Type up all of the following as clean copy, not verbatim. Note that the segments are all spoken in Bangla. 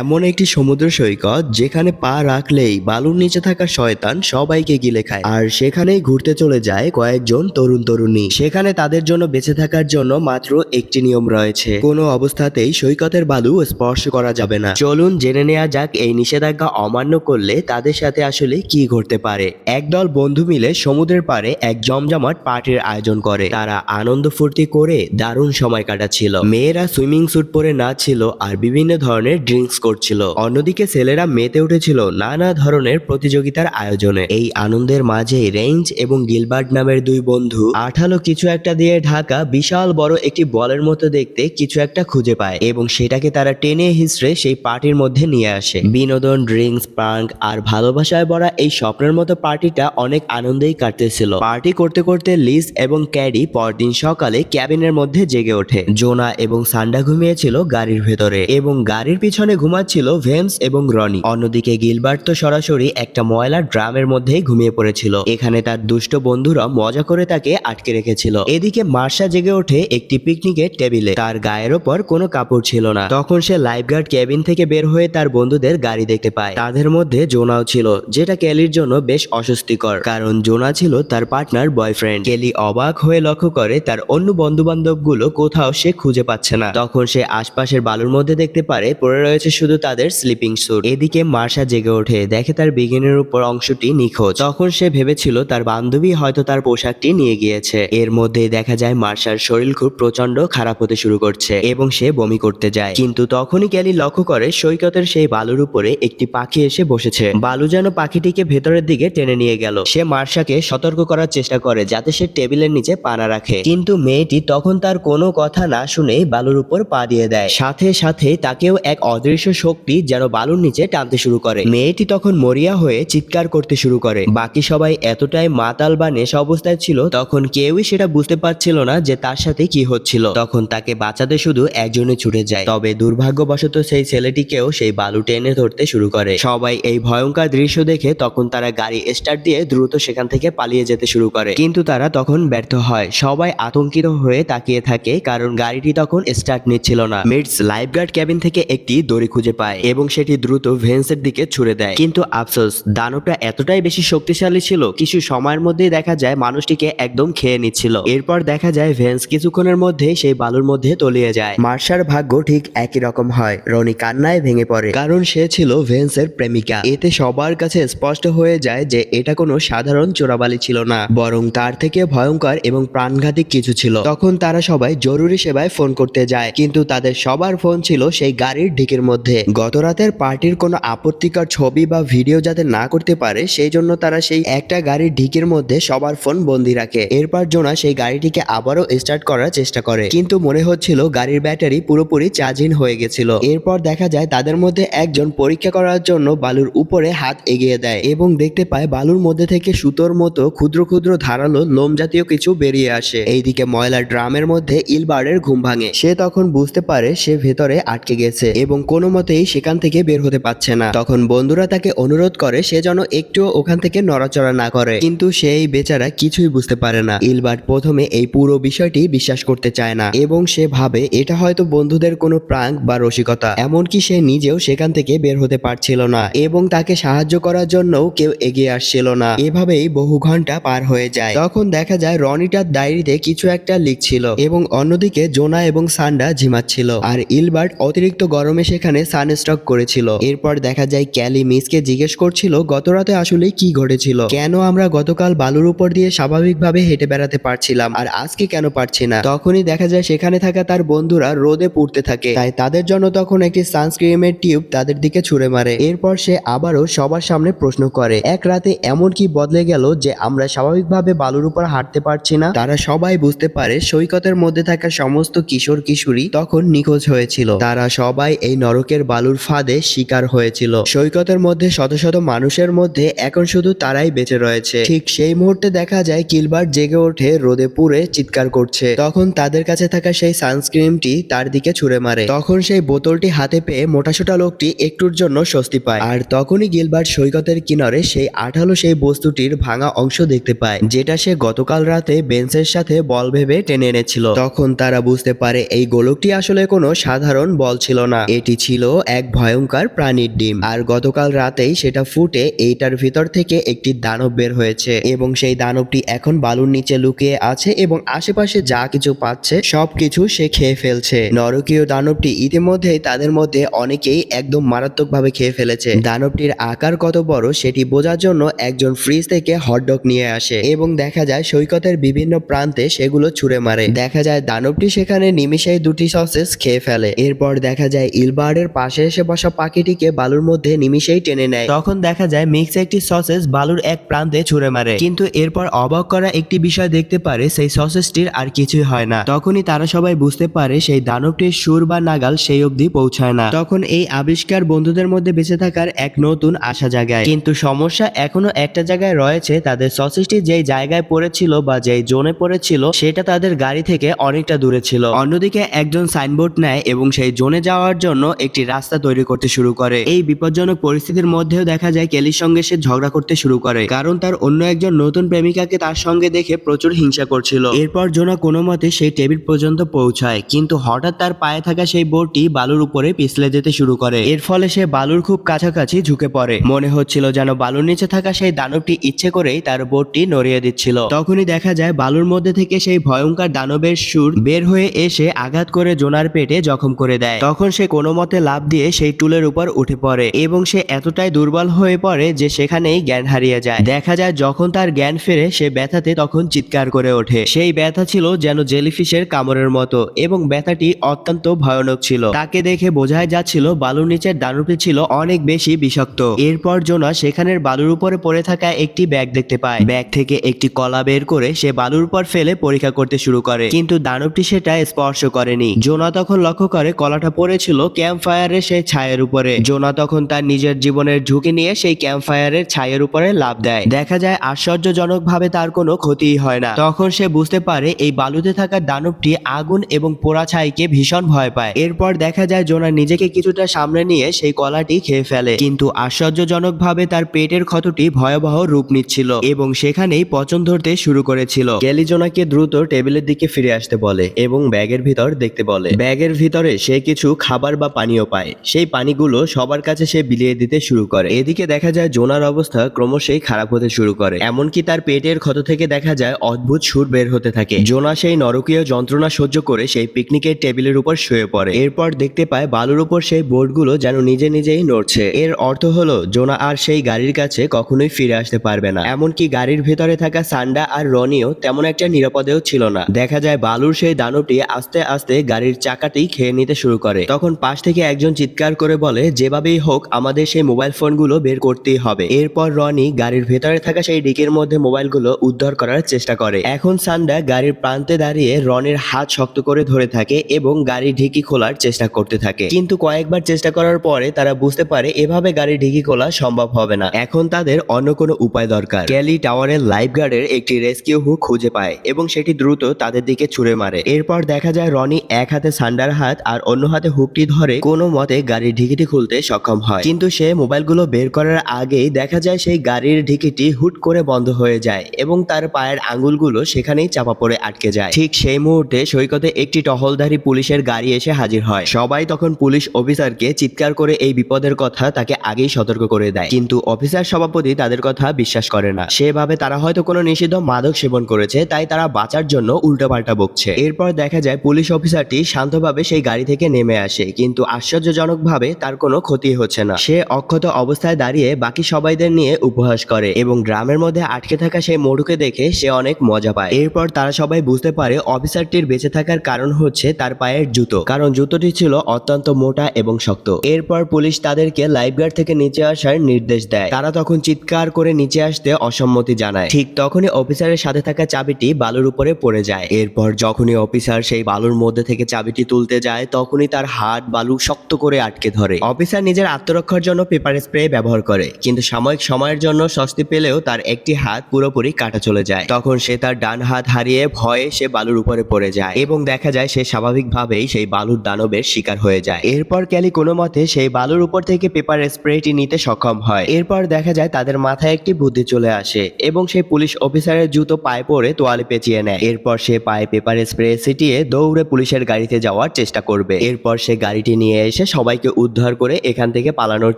এমন একটি সমুদ্র সৈকত যেখানে পা রাখলেই বালুর নিচে থাকা শয়তান সবাইকে গিলে খায়, আর সেখানেই ঘুরতে চলে যায় কয়েকজন তরুণ তরুণী। সেখানে তাদের জন্য বেঁচে থাকার জন্য মাত্র একটি নিয়ম রয়েছে, কোনো অবস্থাতেই সৈকতের বালু স্পর্শ করা যাবে না। চলুন জেনে নেওয়া যাক এই নিষেধাজ্ঞা অমান্য করলে তাদের সাথে আসলে কি ঘটতে পারে। একদল বন্ধু মিলে সমুদ্রের পাড়ে এক জমজমাট পার্টির আয়োজন করে। তারা আনন্দ ফুর্তি করে দারুণ সময় কাটাচ্ছিল। মেয়েরা সুইমিং স্যুট পরে নাচছিল আর বিভিন্ন ধরনের ড্রিঙ্কস করছিল। অন্যদিকে ছেলেরা মেতে উঠেছিল নানা ধরনের প্রতিযোগিতার আয়োজনে। এই আনন্দের মাঝে রেঞ্জ এবং গিলবার্ট নামের দুই বন্ধু আঠালো কিছু একটা দিয়ে ঢাকা বিশাল বড় একটি বলের মতো দেখতে কিছু একটা খুঁজে পায় এবং সেটাকে তারা টেনে হিসড়ে সেই পার্টির মধ্যে নিয়ে আসে। বিনোদন, ড্রিঙ্কস, প্রাঙ্ক আর ভালোবাসায় ভরা এই স্বপ্নের মতো পার্টিটা অনেক আনন্দেই কাটতেছিল। পার্টি করতে করতে লিজ এবং ক্যাডি পরদিন সকালে ক্যাবিনের মধ্যে জেগে ওঠে। জোনা এবং সান্ডা ঘুমিয়েছিল গাড়ির ভেতরে এবং গাড়ির পিছনে ঘুমাচ্ছিল ভেন্স এবং রনি। অন্যদিকে গিলবার্ট তো সরাসরি একটা ময়লার ড্রামের মধ্যেই ঘুমিয়ে পড়েছিল। এখানে তার দুষ্ট বন্ধুরা মজা করে তাকে আটকে রেখেছিল। এদিকে মার্শা জেগে ওঠে একটি পিকনিকের টেবিলে। তার গায়ের ওপর কোনো কাপড় ছিল না। তখন সে লাইফগার্ড কেবিন থেকে বের হয়ে তার বন্ধুদের গাড়ি দেখতে পায়। তাদের মধ্যে জোনাও ছিল, যেটা কেলির জন্য বেশ অস্বস্তিকর, কারণ জোনা ছিল তার পার্টনার বয়ফ্রেন্ড। কেলি অবাক হয়ে লক্ষ্য করে তার অন্য বন্ধু বান্ধব গুলো কোথাও সে খুঁজে পাচ্ছে না। তখন সে আশপাশের বালুর মধ্যে দেখতে পারে পড়ে রয়েছে শুধু তাদের স্লিপিং স্যুট। এদিকে মার্শা জেগে ওঠে, দেখে তার বিগিনের উপর অংশটি নিখোঁজ। তখন সে ভেবেছিল তার বান্ধবী হয়তো তার পোশাকটি নিয়ে গিয়েছে। এর মধ্যেই দেখা যায় মার্শার শরীর খুব প্রচন্ড খারাপ হতে শুরু করছে এবং সে বমি করতে যায়। কিন্তু তখনই ক্যালি লক্ষ্য করে সৈকতের সেই বালুর উপরে একটি পাখি এসে বসেছে। বালু যেন পাখিটিকে ভেতরের দিকে টেনে নিয়ে গেল। সে মার্শাকে সতর্ক করার চেষ্টা করে যাতে সে টেবিলের নিচে পা না রাখে, কিন্তু মেয়েটি তখন তার কোনো কথা না শুনেই বালুর উপর পা দিয়ে দেয়। সাথে সাথে তাকেও এক অদৃশ্য শক্তি যেন বালুর নিচে টানতে শুরু করে। মেয়েটি তখন মরিয়া হয়ে চিৎকার করতে শুরু করে। বাকি সবাই এতটাই মাতাল বা নেশা অবস্থায় ছিল তখন কেউই সেটা বুঝতে পারছিল না যে তার সাথে কি হচ্ছিল। তখন তাকে বাঁচাতে শুধু একজনই ছুটে যায়, তবে দুর্ভাগ্যবশত সেই ছেলেটিকেও সেই বালু টেনে ধরতে শুরু করে। সবাই এই ভয়ঙ্কর দৃশ্য দেখে তখন তারা গাড়ি স্টার্ট দিয়ে দ্রুত সেখান থেকে পালিয়ে যেতে শুরু করে, কিন্তু তারা তখন ব্যর্থ হয়। সবাই আতঙ্কিত হয়ে তাকিয়ে থাকে কারণ গাড়িটি তখন স্টার্ট নিচ্ছিল না। মিডস লাইফগার্ড ক্যাবিন থেকে একটি দড়ি খুঁজে পায় এবং সেটি দ্রুত ভেন্সের দিকে ছুড়ে দেয়, কিন্তু আফসোস দানবটা এতটাই বেশি শক্তিশালী ছিল কিছু সময়ের মধ্যেই দেখা যায় মানুষটিকে একদম খেয়ে নিচ্ছিল। এরপর দেখা যায় ভেন্স কিছুক্ষণের মধ্যে সেই বালুর মধ্যে তলিয়ে যায়। মার্শার ভাগ্য ঠিক একই রকম হয়। রনি কান্নায় ভেঙে পড়ে কারণ সে ছিল ভেন্সের প্রেমিকা। এতে সবার কাছে স্পষ্ট হয়ে যায় যে এটা কোনো সাধারণ চোরাবালি ছিল না, বরং তার থেকে ভয়ঙ্কর এবং প্রাণঘাতী কিছু ছিল। তখন তারা সবাই জরুরি সেবায় ফোন করতে যায়, কিন্তু তাদের সবার ফোন ছিল সেই গাড়ির ডিকির মধ্যে। গত রাতের পার্টির কোনো আপত্তিকর ছবি বা ভিডিও যাতে না করতে পারে সেই জন্য তারা সেই একটা গাড়ির ডিকির মধ্যে সবার ফোন বন্দি রাখে। এরপর জোনা সেই গাড়িটিকে আবারও স্টার্ট করার চেষ্টা করে, কিন্তু মনে হচ্ছিল গাড়ির ব্যাটারি পুরোপুরি চার্জহীন হয়ে গেছিল। এরপর দেখা যায় তাদের মধ্যে একজন পরীক্ষা করার জন্য বালুর উপরে হাত এগিয়ে দেয় এবং দেখতে পায় বালুর মধ্যে থেকে সুতোর মতো ক্ষুদ্র ক্ষুদ্র ধারালো লোম জাতীয় কিছু বেরিয়ে আসে। এইদিকে ময়লার ড্রামের মধ্যে ইলবার্টের ঘুম ভাঙে। সে তখন বুঝতে পারে সে ভেতরে আটকে গেছে এবং কোনো মতেই সেখান থেকে বের হতে পারছে না। তখন বন্ধুরা তাকে অনুরোধ করে সে যেন একটুও ওখান থেকে নড়াচড়া না করে, কিন্তু সেই বেচারা কিছুই বুঝতে পারে না। ইলবার্ট প্রথমে এই পুরো বিষয়টি বিশ্বাস করতে চায় না এবং সে ভাবে এটা হয়তো বন্ধুদের কোনো প্রাঙ্ক বা রসিকতা। এমনকি সে নিজেও সেখান থেকে বের হতে পারছিল না এবং তাকে সাহায্য করার জন্যও কেউ এগিয়ে আসছিল না। এভাবেই বহু ঘন্টা পার হয়ে যায়। তখন দেখা যায় রনি তার ডায়েরিতে কিছু একটা লিখছিল এবং অন্যদিকে জোনা এবং সান্ডা ঝিমাচ্ছিল, আর ইলবার্ট অতিরিক্ত গরমে সেখানে সানস্ট্রোক করেছিল। এরপর দেখা যায় ক্যালি মিসকে জিজ্ঞেস করছিল গতরাতে আসলে কি ঘটেছিল, কেন আমরা গতকাল বালুর উপর দিয়ে স্বাভাবিকভাবে হেঁটে বেড়াতে পারছিলাম আর আজকে কেন পারছি না। তখনই দেখা যায় সেখানে থাকা তার বন্ধুরা রোদে পুড়তে থাকে, তাই তাদের জন্য তখন একটি সানস্ক্রিমের টিউব তাদের দিকে ছুড়ে মারে। এরপর সে আবারও সবার সামনে প্রশ্ন করে এক রাতে এমন কি বদলে গেল যে আমরা স্বাভাবিকভাবে বালুর উপর হাঁটতে পারছি না। তারা সবাই বুঝতে পারে সৈকতের মধ্যে থাকা সমস্ত কিশোর কিশোরী তখন নিখোঁজ হয়েছিল। তারা সবাই এই নরকের বালুর ফাঁদে শিকার হয়েছিল। সৈকতের মধ্যে শত শত মানুষের মধ্যে এখন শুধু তারাই বেঁচে রয়েছে। ঠিক সেই মুহূর্তে দেখা যায় গিলবার্ট জেগে ওঠে, রোদে পুড়ে চিৎকার করছে। তখন তাদের কাছে থাকা সেই সানস্ক্রিমটি তার দিকে ছুড়ে মারে। তখন সেই বোতলটি হাতে পেয়ে মোটাসোটা লোকটি একটুর জন্য স্বস্তি পায়, আর তখনই গিলবার্ট সৈকতের কিনারে সেই আঠালো সেই বস্তুটির ভাঙা অংশ দেখতে পায় যেটা সে গতকাল রাতে বেন্সের সাথে বল ভেবে টেনে এনেছিল। তখন তারা বুঝতে পারে এই গোলকটি আসলে কোনো সাধারণ বল ছিল না, এটি ছিল ছিল এক ভয়ঙ্কর প্রাণীর ডিম, আর গতকাল রাতেই সেটা ফুটে এইটার ভিতর থেকে একটি দানব বের হয়েছে এবং সেই দানবটি এখন বালুর নিচে লুকিয়ে আছে এবং আশেপাশে যা কিছু পাচ্ছে সবকিছু সে খেয়ে ফেলছে। নরকীয় দানবটি ইতিমধ্যেই তাদের মধ্যে অনেকেই একদম মারাত্মকভাবে খেয়ে ফেলেছে। দানবটির আকার কত বড় সেটি বোঝার জন্য একজন ফ্রিজ থেকে হটডগ নিয়ে আসে এবং দেখা যায় সৈকতের বিভিন্ন প্রান্তে সেগুলো ছুঁড়ে মারে। দেখা যায় দানবটি সেখানে নিমিষেই দুটি সসেস খেয়ে ফেলে। এরপর দেখা যায় ইলবার্ডের পাশে এসে বসা পাখিটিকে বালুর মধ্যে নিমিষেই টেনে নেয়। তখন দেখা যায় মিক্স একটি সসেস বালুর এক প্রান্তে ছুঁড়ে মারে, কিন্তু এরপর অবাক করা একটি বিষয় দেখতে পারে সেই সসেসটির আর কিছুই হয় না। তখনই তারা সবাই বুঝতে পারে সেই দানবটির সুর বা নাগাল সেই অবধি পৌঁছায় না। তখন এই আবিষ্কার বন্ধুদের মধ্যে বেঁচে থাকার এক নতুন আশা জাগায়, কিন্তু সমস্যা এখনো একটা জায়গায় রয়েছে। তাদের সসেসটি যেই জায়গায় পড়েছিল বা যেই জোনে পড়েছিল সেটা তাদের গাড়ি থেকে অনেকটা দূরে ছিল। অন্যদিকে একজন সাইনবোর্ড নেয় এবং সেই জোনে যাওয়ার জন্য একটি রাস্তা তৈরি করতে শুরু করে। এই বিপজ্জনক পরিস্থিতির মধ্যেও দেখা যায় কেলির সঙ্গে সে ঝগড়া করতে শুরু করে, কারণ তার অন্য একজন নতুন প্রেমিকাকে তার সঙ্গে দেখে প্রচুর হিংসা করছিল। এরপর জোনা কোনো মতে সেই টেবিল পর্যন্ত পৌঁছায়, কিন্তু হঠাৎ তার পায়ে থাকা সেই বোর্ডটি বালুর উপরে পিছলে যেতে শুরু করে। এর ফলে সে বালুর খুব কাছাকাছি ঝুঁকে পড়ে। মনে হচ্ছিল যেন বালুর নিচে থাকা সেই দানবটি ইচ্ছে করেই তার বোর্ডটি নড়িয়ে দিচ্ছিল। তখনই দেখা যায় বালুর মধ্যে থেকে সেই ভয়ঙ্কর দানবের সুর বের হয়ে এসে আঘাত করে জোনার পেটে জখম করে দেয়। তখন সে কোনো মতে লাফ দিয়ে সেই টুলের উপর উঠে পড়ে এবং সে এতটাই দুর্বল হয়ে পড়ে যে সেখানেই জ্ঞান হারিয়ে যায়। দেখা যায় যখন তার জ্ঞান ফেরে সে ব্যথাতে তখন চিৎকার করে ওঠে। সেই ব্যথা ছিল যেন জেলিফিশের কামড়ের মতো এবং ব্যথাটি অত্যন্ত ভয়ানক ছিল। তাকে দেখে বোঝাই যাচ্ছিল বালুর নিচের দানবটি ছিল অনেক বেশি বিষাক্ত। এরপর জোনা সেখানের বালুর উপরে পড়ে থাকা একটি ব্যাগ দেখতে পায়। ব্যাগ থেকে একটি কলা বের করে সে বালুর উপর ফেলে পরীক্ষা করতে শুরু করে, কিন্তু দানবটি সেটা স্পর্শ করেনি। জোনা তখন লক্ষ্য করে কলাটা পড়েছিল ক্যাম্প ফায়ারের সেই ছায়ের উপরে। জোনা তখন তার নিজের জীবনের ঝুঁকি নিয়ে সেই ক্যাম্প ফায়ারের ছায়ের উপরে লাফ দেয়। দেখা যায় আশ্চর্যজনকভাবে তার কোনো ক্ষতিই হয় না। তখন সে বুঝতে পারে এই বালুতে থাকা দানবটি আগুন এবং পোড়া ছাইকে ভীষণ ভয় পায়। এরপর দেখা যায় জোনা নিজেকে কিছুটা সামনে নিয়ে সেই কলাটি খেয়ে ফেলে, কিন্তু আশ্চর্যজনকভাবে তার পেটের ক্ষতটি ভয়াবহ রূপ নিচ্ছিল এবং সেখানেই পচন ধরতে শুরু করেছিল। কেলি জোনাকে দ্রুত টেবিলের দিকে ফিরে আসতে বলে এবং ব্যাগের ভিতর দেখতে বলে। ব্যাগের ভিতরে সে কিছু খাবার বা পানীয় পায়। সেই পানিগুলো সবার কাছে সে বিলিয়ে দিতে শুরু করে। এদিকে দেখা যায় জোনার অবস্থা ক্রমশই খারাপ হতে শুরু করে, এমনকি তার পেটের ক্ষত থেকে দেখা যায় অদ্ভুত সুর বের হতে থাকে। জোনা সেই নরকীয় যন্ত্রণা সহ্য করে সেই পিকনিকের টেবিলের উপর শুয়ে পড়ে। এরপর দেখতে পায় বালুর উপর সেই বোর্ডগুলো যেন নিজে নিজেই নড়ছে। এর অর্থ হলো জোনা আর সেই গাড়ির কাছে কখনোই ফিরে আসতে পারবে না। এমনকি গাড়ির ভেতরে থাকা সান্ডা আর রনিও তেমন একটা নিরাপদেও ছিল না। দেখা যায় বালুর সেই দানবটি আস্তে আস্তে গাড়ির চাকাতেই খেয়ে নিতে শুরু করে। তখন পাশ থেকে একজন চিৎকার করে বলে, যেভাবেই হোক আমাদের সেই মোবাইল ফোনগুলো বের করতেই হবে। এরপর রনি গাড়ির ভেতরে থাকা সেই ডিকির মধ্যে মোবাইলগুলো উদ্ধার করার চেষ্টা করে। এখন সান্ডা গাড়ির প্রান্তে দাঁড়িয়ে রনির হাত শক্ত করে ধরে থাকে এবং গাড়ির ঢিকি খোলার চেষ্টা করতে থাকে, কিন্তু কয়েকবার চেষ্টা করার পরে তারা বুঝতে পারে এভাবে গাড়ির ঢিকি খোলা সম্ভব হবে না। এখন তাদের অন্য কোনো উপায় দরকার। কেলি টাওয়ারের লাইফ গার্ডের একটি রেস্কিউ হুক খুঁজে পায় এবং সেটি দ্রুত তাদের দিকে ছুঁড়ে মারে। এরপর দেখা যায় রনি এক হাতে সান্ডার হাত আর অন্য হাতে হুকটি ধরে কোনো মতে গাড়ির ঢিকিটি খুলতে সক্ষম হয়, কিন্তু সে মোবাইলগুলো বের করার আগেই দেখা যায় সেই গাড়ির ঢিকিটি হুট করে বন্ধ হয়ে যায় এবং তার পায়ের আঙ্গুলগুলো সেখানেই চাপা পড়ে আটকে যায়। ঠিক সেই মুহূর্তে সৈকতে একটি টহলদারি পুলিশের গাড়ি এসে হাজির হয়। সবাই তখন পুলিশ অফিসারকে চিৎকার করে এই বিপদের কথা তাকে আগেই সতর্ক করে দেয়, কিন্তু অফিসার সভাপতি তাদের কথা বিশ্বাস করে না। সেভাবে তারা হয়তো কোনো নিষিদ্ধ মাদক সেবন করেছে, তাই তারা বাঁচার জন্য উল্টোপাল্টা বকছে। এরপর দেখা যায় পুলিশ অফিসারটি শান্তভাবে সেই গাড়ি থেকে নেমে আসে, কিন্তু আশ্চর্যজনকভাবে তার কোনো ক্ষতি হচ্ছে না। সে অক্ষত অবস্থায় দাঁড়িয়ে বাকি সবাইদের নিয়ে উপহাস করে এবং গ্রামের মধ্যে আটকে থাকা সেই মধুকে দেখে সে অনেক মজা পায়। এরপর তারা সবাই বুঝতে পারে অফিসারটির বেঁচে থাকার কারণ হচ্ছে তার পায়ের জুতো, কারণ জুতোটি ছিল অত্যন্ত মোটা এবং শক্ত। এরপর পুলিশ তাদেরকে লাইফগার্ড থেকে নিচে আসার নির্দেশ দেয়। তারা তখন চিৎকার করে নিচে আসতে অসম্মতি জানায়। ঠিক তখনই অফিসারের সাথে থাকা চাবিটি বালুর উপরে পড়ে যায়। এরপর যখনই অফিসার সেই বালুর মধ্যে থেকে চাবিটি তুলতে যায় তখনই তার হাত বালু শক্ত করে আটকে ধরে। অফিসার নিজের আত্মরক্ষার জন্য পেপার স্প্রে ব্যবহার করে, কিন্তু সাময়িক সময়ের জন্য স্বস্তি পেলেও তার একটি হাত পুরোপুরি কাটা চলে যায়। তখন সে তার ডান হাত হারিয়ে ভয়ে সে বালুর উপরে পড়ে যায় এবং দেখা যায় সে স্বাভাবিকভাবেই সেই বালুর দানবের শিকার হয়ে যায়। এরপর ক্যালি কোনো মতে সেই বালুর উপর থেকে পেপার স্প্রেটি নিতে সক্ষম হয়। এরপর দেখা যায় তাদের মাথায় একটি বুদ্ধি চলে আসে এবং সেই পুলিশ অফিসারের জুতো পায়ে পরে তোয়ালে পেঁচিয়ে নেয়। এরপর সে পায়ে পেপার স্প্রে ছিটিয়ে দৌড়ে পুলিশের গাড়িতে যাওয়ার চেষ্টা করবে। এরপর সে গাড়িটি নিয়ে নিয়ে এসে সবাইকে উদ্ধার করে এখান থেকে পালানোর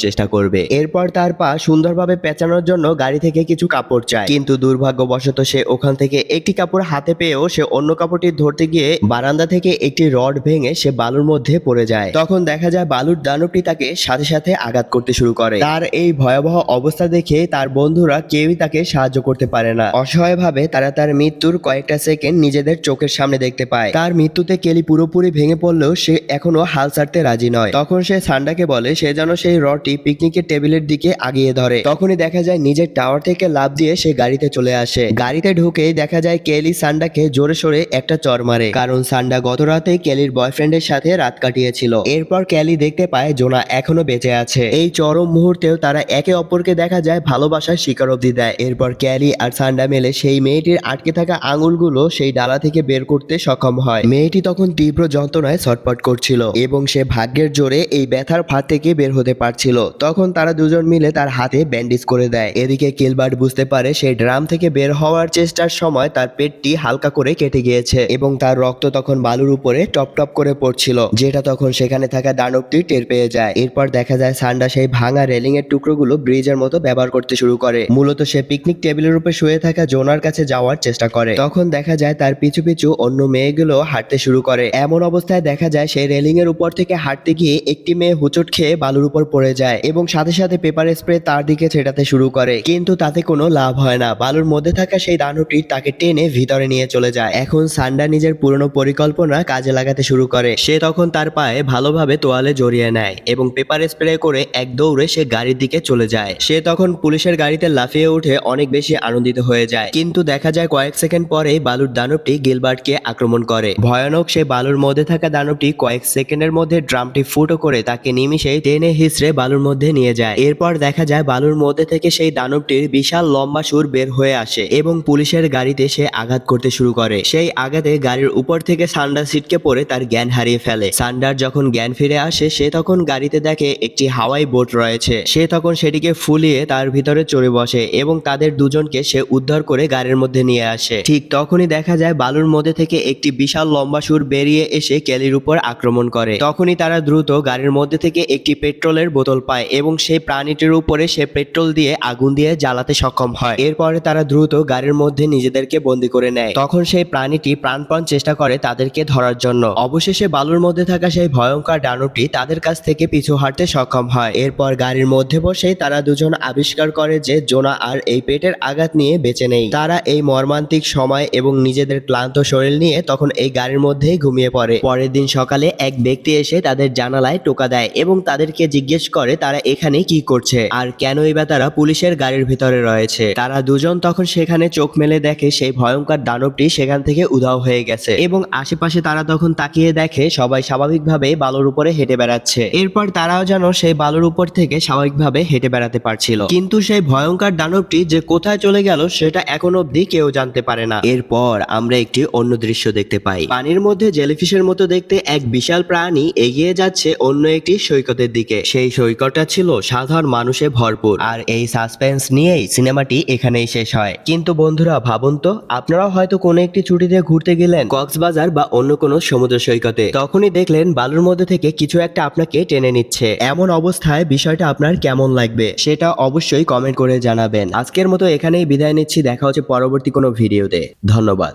চেষ্টা করবে। এরপর তার পা সুন্দরভাবে পেঁচানোর জন্য গাড়ি থেকে কিছু কাপড় চায়, কিন্তু দুর্ভাগ্যবশত সে ওখান থেকে একটি কাপড় হাতে পেয়েও সে অন্য কাপড়টি ধরতে গিয়ে বারান্দা থেকে একটি রড ভেঙে সে বালুর মধ্যে পড়ে যায়। তখন দেখা যায় বালুর দানবটি তাকে সাথে সাথে আঘাত করতে শুরু করে। তার এই ভয়াবহ অবস্থা দেখে তার বন্ধুরা কেউই তাকে সাহায্য করতে পারে না। অসহায়ভাবে তারা তার মৃত্যুর কয়েকটা সেকেন্ড নিজেদের চোখের সামনে দেখতে পায়। তার মৃত্যুতে কেলি পুরোপুরি ভেঙে পড়লেও সে এখনো হাল ছাড়তে রাজি নয়। তখন সে সান্ডাকে বলে সে যেন সেই রডটি পিকনিকের টেবিলের দিকে আগিয়ে ধরে। তখনই দেখা যায় নিজের টাওয়ার থেকে লাফ দিয়ে সে গাড়িতে চলে আসে। গাড়িতে ঢুকেই দেখা যায় কেলি সান্ডাকে জোরে সোরে একটা চর মারে, কারণ সান্ডা গত রাতে কেলির বয়ফ্রেন্ডের সাথে রাত কাটিয়েছিল। এরপর কেলি দেখতে পায় জোনা এখনো বেঁচে আছে। এই চরম মুহূর্তেও তারা একে অপরকে দেখা যায় ভালোবাসার স্বীকারোক্তি দেয়। এরপর কেলি আর সান্ডা মিলে সেই মেয়েটির আটকে থাকা আঙুলগুলো সেই ডালা থেকে বের করতে সক্ষম হয়। মেয়েটি তখন তীব্র যন্ত্রণায় ছটফট করছিল এবং সে ভাগ্যের জোরে এই ব্যথার ফাঁদ থেকে বের হতে পারছিল। তখন তারা দুজন মিলে তার হাতে ব্যান্ডেজ করে দেয়। এদিকে কিলবার্ট বুঝতে পারে সেই ড্রাম থেকে বের হওয়ার চেষ্টার সময় তার পেটটি হালকা করে কেটে গিয়েছে এবং তার রক্ত তখন বালুর উপরে টপ টপ করে পড়ছিল, যেটা তখন সেখানে থাকা দানবটি টের পেয়ে যায়। এরপর দেখা যায় সান্ডা সেই ভাঙা রেলিং এর টুকরোগুলো ব্রিজের মতো ব্যবহার করতে শুরু করে। মূলত সে পিকনিক টেবিলের উপরে শুয়ে থাকা জোনার কাছে যাওয়ার চেষ্টা করে। তখন দেখা যায় তার পিছু পিছু অন্য মেয়েগুলো হাঁটতে শুরু করে। এমন অবস্থায় দেখা যায় সেই রেলিং এর উপর থেকে হাঁটতে গিয়ে একটি মেয়ে হুচট খেয়ে বালুর উপর পড়ে যায় এবং সাথে সাথে পেপার স্প্রে তার দিকে ছেটাতে শুরু করে, কিন্তু তাতে কোনো লাভ হয় না। বালুর মধ্যে থাকা সেই দানবটি তাকে টেনে ভিতরে নিয়ে চলে যায়। এখন সান্ডা নিজের পুরনো পরিকল্পনা কাজে লাগাতে শুরু করে। সে তখন তার পায়ে ভালোভাবে তোয়ালে জড়িয়ে নেয় এবং পেপার স্প্রে করে এক দৌড়ে সে গাড়ির দিকে চলে যায়। সে তখন পুলিশের গাড়িতে লাফিয়ে উঠে অনেক বেশি আনন্দিত হয়ে যায়, কিন্তু দেখা যায় কয়েক সেকেন্ড পরেই বালুর দানবটি গিলবার্টকে আক্রমণ করে। ভয়ানক সে বালুর মধ্যে থাকা দানবটি কয়েক সেকেন্ডের মধ্যে ড্রামটি ফুটো করে তাকে নিমিষেই টেনে হিঁচড়ে বালুর মধ্যে নিয়ে যায়। এরপর দেখা যায় বালুর মধ্যে থেকে সেই দানবটির বিশাল লম্বা সুর বের হয়ে আসে এবং পুলিশের গাড়িতে সে আঘাত করতে শুরু করে। সেই আঘাতে গাড়ির উপর থেকে সান্ডা ছিটকে পড়ে তার জ্ঞান হারিয়ে ফেলে। সান্ডার যখন জ্ঞান ফিরে আসে সে তখন গাড়িতে দেখে একটি হাওয়াই বোট রয়েছে। সে তখন সেটিকে ফুলিয়ে তার ভিতরে চড়ে বসে এবং তাদের দুজনকে সে উদ্ধার করে গাড়ির মধ্যে নিয়ে আসে। ঠিক তখনই দেখা যায় বালুর মধ্যে থেকে একটি বিশাল লম্বা সুর বেরিয়ে এসে কেলির উপর আক্রমণ করে। তখনই তারা দ্রুত গাড়ির মধ্যে থেকে একটি পেট্রোলের বোতল পায় এবং সেই প্রাণীটির উপরে সে পেট্রোল দিয়ে আগুন দিয়ে জ্বালাতে সক্ষম হয়। এরপরে তারা দ্রুত গাড়ির মধ্যে নিজেদেরকে বন্দী করে নেয়। তখন সেই প্রাণীটি প্রাণপণ চেষ্টা করে তাদেরকে ধরার জন্য। অবশেষে বালুর মধ্যে থাকা সেই ভয়ঙ্কর দানবটি তাদের কাছ থেকে পিছু হাঁটতে সক্ষম হয়। এরপর গাড়ির মধ্যে বসেই তারা দুজন আবিষ্কার করে যে জোনা আর এই পেটের আঘাত নিয়ে বেঁচে নেই। তারা এই মর্মান্তিক সময় এবং নিজেদের ক্লান্ত শরীর নিয়ে তখন এই গাড়ির মধ্যেই ঘুমিয়ে পড়ে। পরের দিন সকালে এক ব্যক্তি এসে তাদের জানালায় টোকা দেয় এবং তাদেরকে জিজ্ঞেস করে তারা এখানে কি করছে আর কেনই বা তারা পুলিশের গাড়ির ভিতরে রয়েছে। তারা দুজন তখন সেখানে চোখ মেলে দেখে সেই ভয়ঙ্কর দানবটি সেখান থেকে উধাও হয়ে গেছে এবং আশেপাশে তারা তখন তাকিয়ে দেখে সবাই স্বাভাবিকভাবে বালুর উপরে হেঁটে বেড়াচ্ছে। এরপর তারাও যেন সেই বালুর উপর থেকে স্বাভাবিকভাবে হেঁটে বেড়াতে পারছিল, কিন্তু সেই ভয়ঙ্কর দানবটি যে কোথায় চলে গেল সেটা এখন অবধি কেউ জানতে পারে না। এরপর আমরা একটি অন্য দৃশ্য দেখতে পাই। পানির মধ্যে জেলিফিশের মতো দেখতে এক বিশাল প্রাণী এগিয়ে যাচ্ছে অন্য একটি সৈকতের দিকে। সেই সৈকতটা ছিল সাধারণ মানুষে ভরপুর। আর এই সাসপেন্স নিয়েই সিনেমাটি এখানেই শেষ হয়। কিন্তু বন্ধুরা ভাবুন তো, আপনারাও হয়তো কোনো একটি ছুটিতে ঘুরতে গেলেন কক্সবাজার বা অন্য কোনো সমুদ্র সৈকতে, তখনই দেখলেন বালুর মধ্যে থেকে কিছু একটা আপনাকে টেনে নিচ্ছে। এমন অবস্থায় বিষয়টা আপনার কেমন লাগবে সেটা অবশ্যই কমেন্ট করে জানাবেন। আজকের মতো এখানেই বিদায় নিচ্ছি, দেখা হচ্ছে পরবর্তী কোনো ভিডিওতে। ধন্যবাদ।